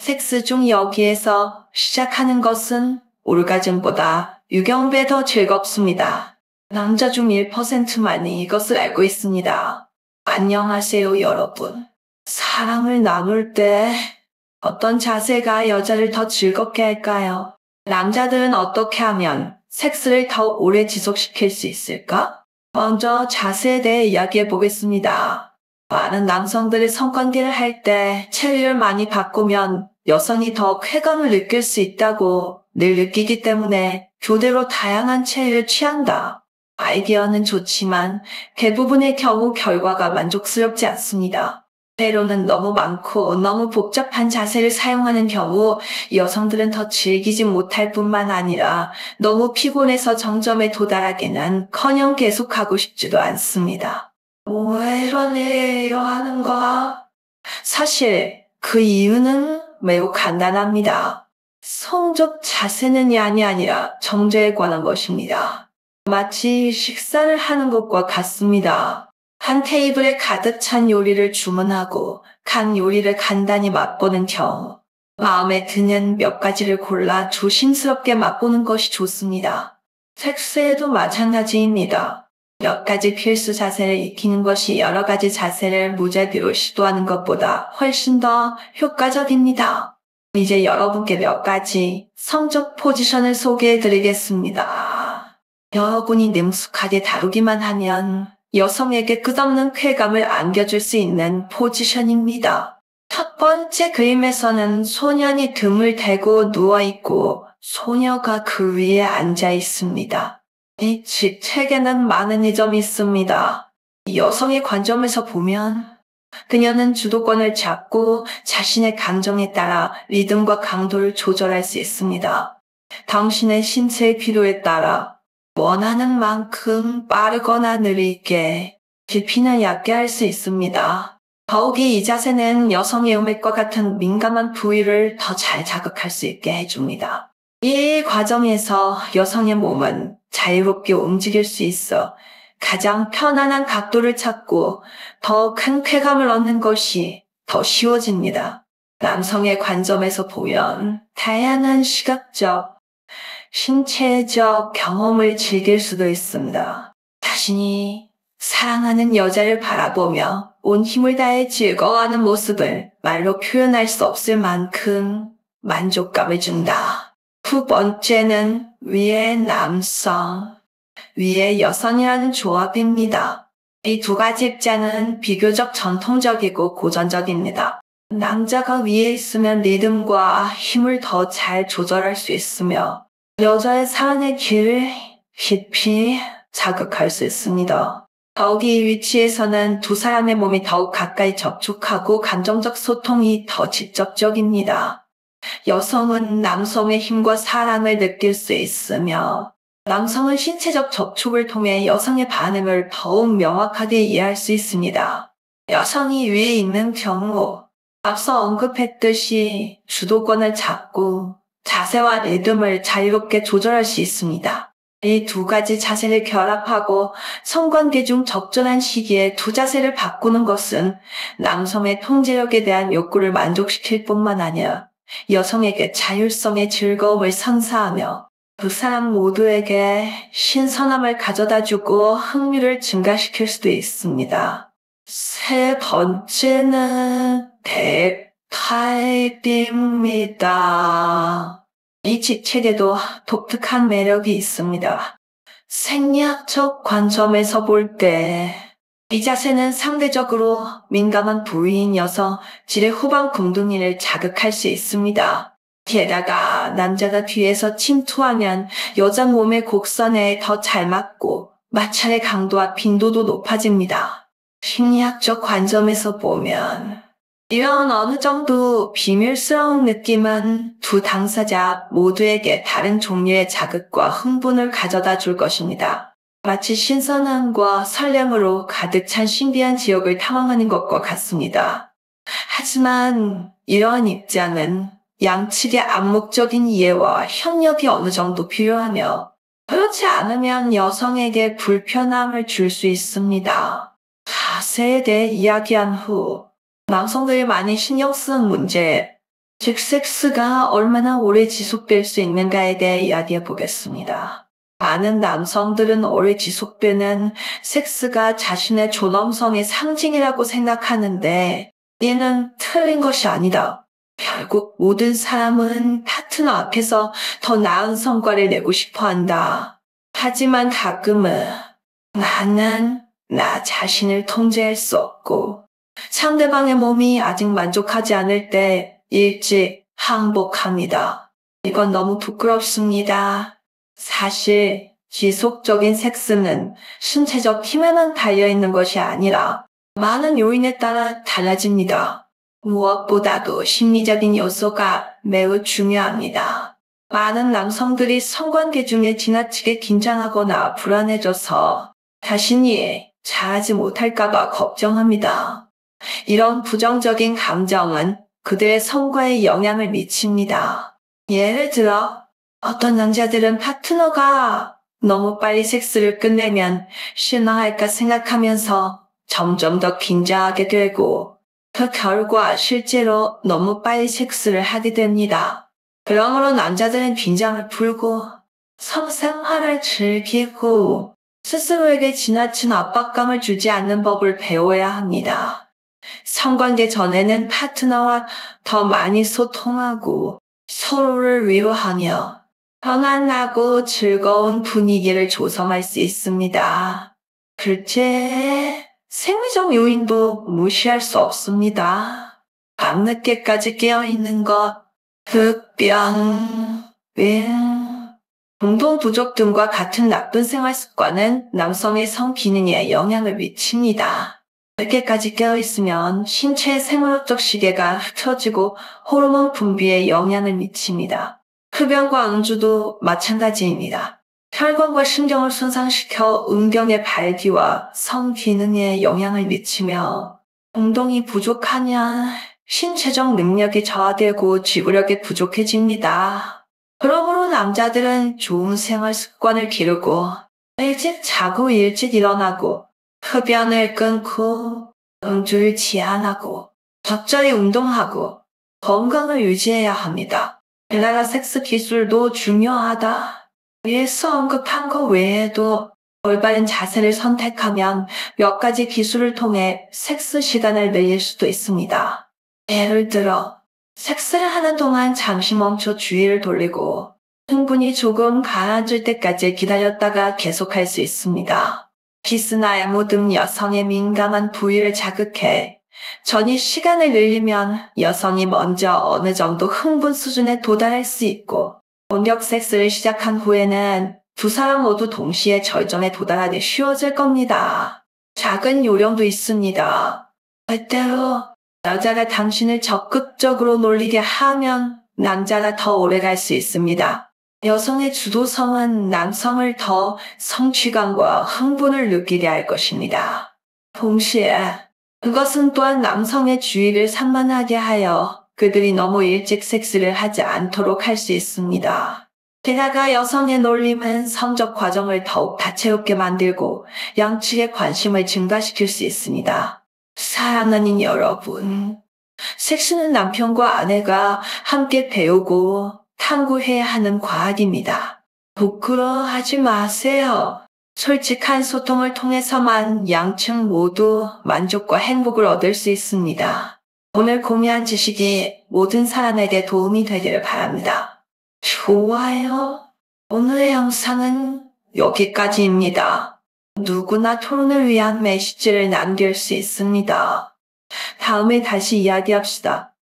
섹스 중 여기에서 시작하는 것은 오르가즘보다 유경배 더 즐겁습니다. 남자 중 1%만이 이것을 알고 있습니다. 안녕하세요, 여러분. 사랑을 나눌 때 어떤 자세가 여자를 더 즐겁게 할까요? 남자들은 어떻게 하면 섹스를 더 오래 지속시킬 수 있을까? 먼저 자세에 대해 이야기해 보겠습니다. 많은 남성들이 성관계를 할 때 체위를 많이 바꾸면 여성이 더 쾌감을 느낄 수 있다고 늘 느끼기 때문에 교대로 다양한 체위를 취한다. 아이디어는 좋지만 대부분의 경우 결과가 만족스럽지 않습니다. 때로는 너무 많고 너무 복잡한 자세를 사용하는 경우 여성들은 더 즐기지 못할 뿐만 아니라 너무 피곤해서 정점에 도달하기는커녕 계속하고 싶지도 않습니다. 왜 이러네요 하는 거야? 사실 그 이유는 매우 간단합니다. 성적 자세는 양이 아니라 정제에 관한 것입니다. 마치 식사를 하는 것과 같습니다. 한 테이블에 가득 찬 요리를 주문하고 간 요리를 간단히 맛보는 경우 마음에 드는 몇 가지를 골라 조심스럽게 맛보는 것이 좋습니다. 섹스에도 마찬가지입니다. 몇 가지 필수 자세를 익히는 것이 여러 가지 자세를 무작위로 시도하는 것보다 훨씬 더 효과적입니다. 이제 여러분께 몇 가지 성적 포지션을 소개해 드리겠습니다. 여러분이 능숙하게 다루기만 하면 여성에게 끝없는 쾌감을 안겨줄 수 있는 포지션입니다. 첫 번째 그림에서는 소년이 등을 대고 누워있고 소녀가 그 위에 앉아 있습니다. 이 책에는 많은 이점이 있습니다. 여성의 관점에서 보면 그녀는 주도권을 잡고 자신의 감정에 따라 리듬과 강도를 조절할 수 있습니다. 당신의 신체의 필요에 따라 원하는 만큼 빠르거나 느리게, 깊이나 얕게 할 수 있습니다. 더욱이 이 자세는 여성의 음액과 같은 민감한 부위를 더 잘 자극할 수 있게 해줍니다. 이 과정에서 여성의 몸은 자유롭게 움직일 수 있어 가장 편안한 각도를 찾고 더 큰 쾌감을 얻는 것이 더 쉬워집니다. 남성의 관점에서 보면 다양한 시각적, 신체적 경험을 즐길 수도 있습니다. 자신이 사랑하는 여자를 바라보며 온 힘을 다해 즐거워하는 모습을 말로 표현할 수 없을 만큼 만족감을 준다. 두 번째는 위의 남성, 위의 여성이라는 조합입니다. 이 두 가지 입장은 비교적 전통적이고 고전적입니다. 남자가 위에 있으면 리듬과 힘을 더 잘 조절할 수 있으며 여자의 사랑의 길을 깊이 자극할 수 있습니다. 더욱이 이 위치에서는 두 사람의 몸이 더욱 가까이 접촉하고 감정적 소통이 더 직접적입니다. 여성은 남성의 힘과 사랑을 느낄 수 있으며 남성은 신체적 접촉을 통해 여성의 반응을 더욱 명확하게 이해할 수 있습니다. 여성이 위에 있는 경우 앞서 언급했듯이 주도권을 잡고 자세와 리듬을 자유롭게 조절할 수 있습니다. 이 두 가지 자세를 결합하고 성관계 중 적절한 시기에 두 자세를 바꾸는 것은 남성의 통제력에 대한 욕구를 만족시킬 뿐만 아니라 여성에게 자율성의 즐거움을 선사하며 두 사람 모두에게 신선함을 가져다주고 흥미를 증가시킬 수도 있습니다. 세 번째는 덱타입입니다. 이 직책에도 독특한 매력이 있습니다. 생리학적 관점에서 볼 때 이 자세는 상대적으로 민감한 부위인 여성, 질의 후방 궁둥이를 자극할 수 있습니다. 게다가 남자가 뒤에서 침투하면 여자 몸의 곡선에 더 잘 맞고 마찰의 강도와 빈도도 높아집니다. 심리학적 관점에서 보면 이런 어느 정도 비밀스러운 느낌은 두 당사자 모두에게 다른 종류의 자극과 흥분을 가져다 줄 것입니다. 마치 신선함과 설렘으로 가득 찬 신비한 지역을 탐험하는 것과 같습니다. 하지만 이러한 입장은 양측의 암묵적인 이해와 협력이 어느 정도 필요하며 그렇지 않으면 여성에게 불편함을 줄 수 있습니다. 자세에 대해 이야기한 후 남성들이 많이 신경 쓰는 문제, 즉, 섹스가 얼마나 오래 지속될 수 있는가에 대해 이야기해 보겠습니다. 많은 남성들은 오래 지속되는 섹스가 자신의 존엄성의 상징이라고 생각하는데, 이는 틀린 것이 아니다. 결국 모든 사람은 파트너 앞에서 더 나은 성과를 내고 싶어 한다. 하지만 가끔은 나는 나 자신을 통제할 수 없고, 상대방의 몸이 아직 만족하지 않을 때 일찍 항복합니다. 이건 너무 부끄럽습니다. 사실 지속적인 섹스는 신체적 힘에만 달려있는 것이 아니라 많은 요인에 따라 달라집니다. 무엇보다도 심리적인 요소가 매우 중요합니다. 많은 남성들이 성관계 중에 지나치게 긴장하거나 불안해져서 자신이 잘하지 못할까봐 걱정합니다. 이런 부정적인 감정은 그들의 성과에 영향을 미칩니다. 예를 들어, 어떤 남자들은 파트너가 너무 빨리 섹스를 끝내면 실망할까 생각하면서 점점 더 긴장하게 되고, 그 결과 실제로 너무 빨리 섹스를 하게 됩니다. 그러므로 남자들은 긴장을 풀고 성생활을 즐기고 스스로에게 지나친 압박감을 주지 않는 법을 배워야 합니다. 성관계 전에는 파트너와 더 많이 소통하고 서로를 위로하며 편안하고 즐거운 분위기를 조성할 수 있습니다. 둘째, 생리적 요인도 무시할 수 없습니다. 밤늦게까지 깨어있는 것, 흡연, 운동 부족 등과 같은 나쁜 생활 습관은 남성의 성 기능에 영향을 미칩니다. 늦게까지 깨어있으면 신체의 생물학적 시계가 흐트러지고 호르몬 분비에 영향을 미칩니다. 흡연과 음주도 마찬가지입니다. 혈관과 신경을 손상시켜 음경의 발기와 성 기능에 영향을 미치며, 운동이 부족하면 신체적 능력이 저하되고 지구력이 부족해집니다. 그러므로 남자들은 좋은 생활 습관을 기르고 일찍 자고 일찍 일어나고 흡연을 끊고 음주를 제한하고 적절히 운동하고 건강을 유지해야 합니다. 게다가 섹스 기술도 중요하다. 위에서 언급한 것 외에도 올바른 자세를 선택하면 몇 가지 기술을 통해 섹스 시간을 늘릴 수도 있습니다. 예를 들어, 섹스를 하는 동안 잠시 멈춰 주의를 돌리고 흥분이 조금 가라앉을 때까지 기다렸다가 계속할 수 있습니다. 키스나 애무 등 여성의 민감한 부위를 자극해 전이 시간을 늘리면 여성이 먼저 어느 정도 흥분 수준에 도달할 수 있고, 본격 섹스를 시작한 후에는 두 사람 모두 동시에 절정에 도달하기 쉬워질 겁니다. 작은 요령도 있습니다. 때때로 여자가 당신을 적극적으로 놀리게 하면 남자가 더 오래 갈 수 있습니다. 여성의 주도성은 남성을 더 성취감과 흥분을 느끼게 할 것입니다. 동시에 그것은 또한 남성의 주의를 산만하게 하여 그들이 너무 일찍 섹스를 하지 않도록 할 수 있습니다. 게다가 여성의 놀림은 성적 과정을 더욱 다채롭게 만들고 양측의 관심을 증가시킬 수 있습니다. 사랑하는 여러분, 섹스는 남편과 아내가 함께 배우고 탐구해야 하는 과학입니다. 부끄러워하지 마세요. 솔직한 소통을 통해서만 양측 모두 만족과 행복을 얻을 수 있습니다. 오늘 공유한 지식이 모든 사람에게 도움이 되기를 바랍니다. 좋아요. 오늘의 영상은 여기까지입니다. 누구나 토론을 위한 메시지를 남길 수 있습니다. 다음에 다시 이야기합시다.